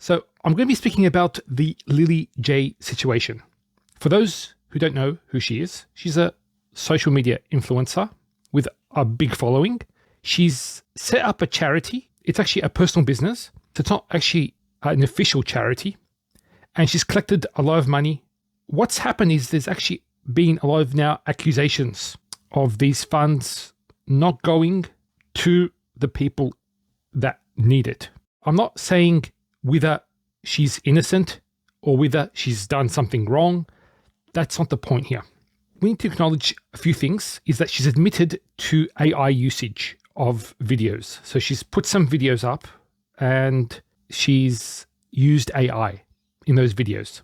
So I'm going to be speaking about the Lily J situation. For those who don't know who she is, she's a social media influencer with a big following. She's set up a charity. It's actually a personal business. So it's not actually an official charity. And she's collected a lot of money. What's happened is there's actually been a lot of now accusations of these funds not going to the people that need it. I'm not saying whether she's innocent or whether she's done something wrong. That's not the point here. We need to acknowledge a few things, is that she's admitted to AI usage of videos. So she's put some videos up and she's used AI in those videos.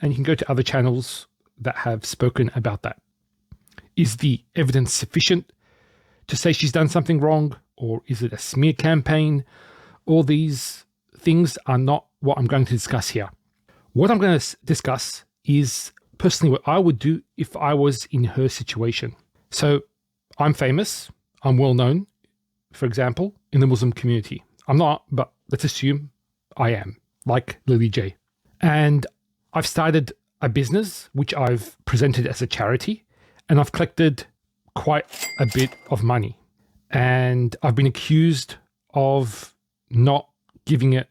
And you can go to other channels that have spoken about that. Is the evidence sufficient to say she's done something wrong, or is it a smear campaign? All these things are not what I'm going to discuss here. What I'm going to discuss is personally what I would do if I was in her situation. So I'm famous, I'm well known, for example, in the Muslim community. I'm not, but let's assume I am, like Lily J. And I've started a business which I've presented as a charity, and I've collected quite a bit of money. And I've been accused of not giving it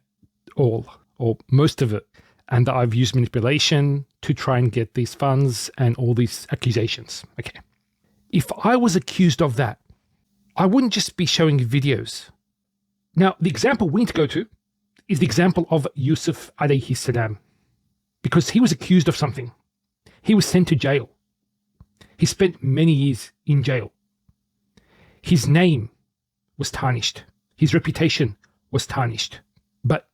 all or most of it, and that I've used manipulation to try and get these funds and all these accusations. Okay. If I was accused of that, I wouldn't just be showing videos. Now, the example we need to go to is the example of Yusuf alayhi salam, because he was accused of something. He was sent to jail. He spent many years in jail. His name was tarnished. His reputation was tarnished. But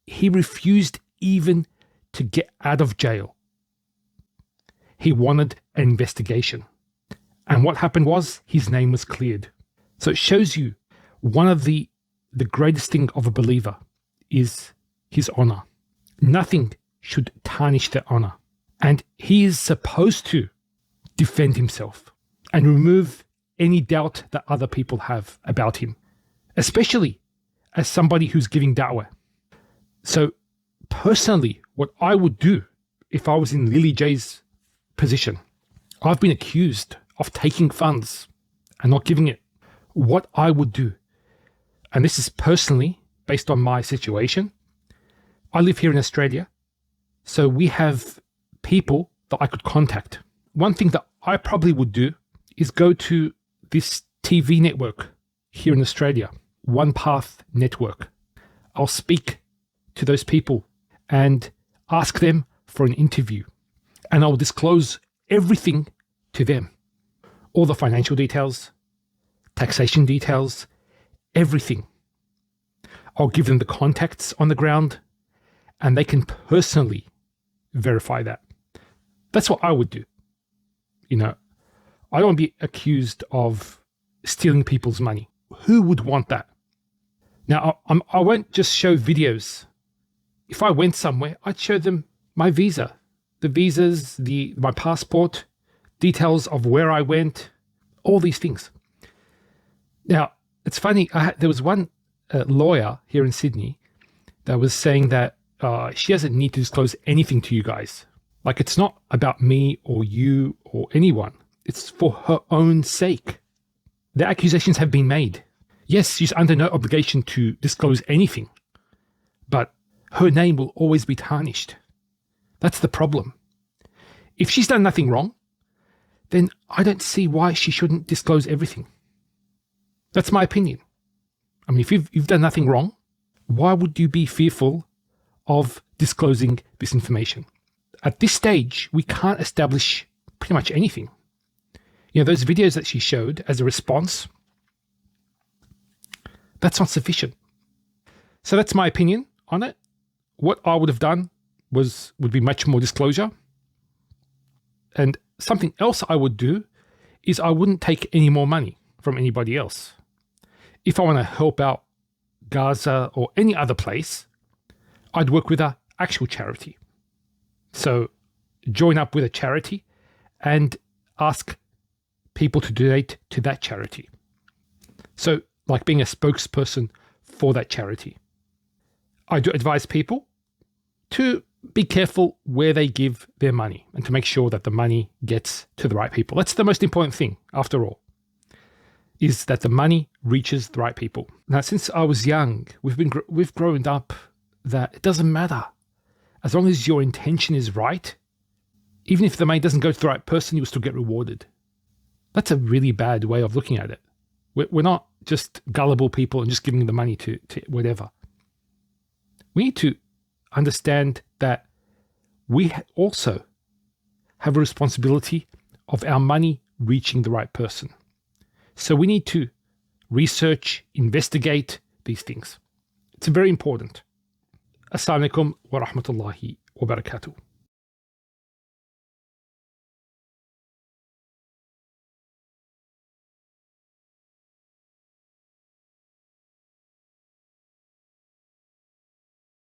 he refused even to get out of jail. He wanted an investigation. And what happened was his name was cleared. So it shows you one of the greatest thing of a believer is his honor. Nothing should tarnish their honor. And he is supposed to defend himself and remove any doubt that other people have about him, especially as somebody who's giving da'wah. So personally, what I would do if I was in Lily J's position, I've been accused of taking funds and not giving it. What I would do, and this is personally based on my situation, I live here in Australia, so we have people that I could contact. One thing that I probably would do is go to this TV network here in Australia, One Path Network. I'll speak to those people and ask them for an interview, and I'll disclose everything to them. All the financial details, taxation details, everything. I'll give them the contacts on the ground, and they can personally verify that. That's what I would do. You know, I don't want to be accused of stealing people's money. Who would want that? Now, I won't just show videos. If I went somewhere, I'd show them my visa, the visas, my passport, details of where I went, all these things. Now, it's funny, there was one lawyer here in Sydney that was saying that she doesn't need to disclose anything to you guys. Like, it's not about me or you or anyone. It's for her own sake. The accusations have been made. Yes, she's under no obligation to disclose anything, but her name will always be tarnished. That's the problem. If she's done nothing wrong, then I don't see why she shouldn't disclose everything. That's my opinion. I mean, if you've done nothing wrong, why would you be fearful of disclosing this information? At this stage, we can't establish pretty much anything. You know, those videos that she showed as a response, that's not sufficient. So that's my opinion on it. What I would have done would be much more disclosure. And something else I would do is I wouldn't take any more money from anybody else. If I want to help out Gaza or any other place, I'd work with an actual charity. So join up with a charity and ask people to donate to that charity. So like being a spokesperson for that charity. I do advise people to be careful where they give their money and to make sure that the money gets to the right people. That's the most important thing, after all, is that the money reaches the right people. Now, since I was young, we've grown up that it doesn't matter. As long as your intention is right, even if the money doesn't go to the right person, you'll still get rewarded. That's a really bad way of looking at it. We're not just gullible people and just giving the money to whatever. We need to understand that we also have a responsibility of our money reaching the right person. So we need to research, investigate these things. It's very important. Assalamu alaikum wa rahmatullahi wa barakatuh.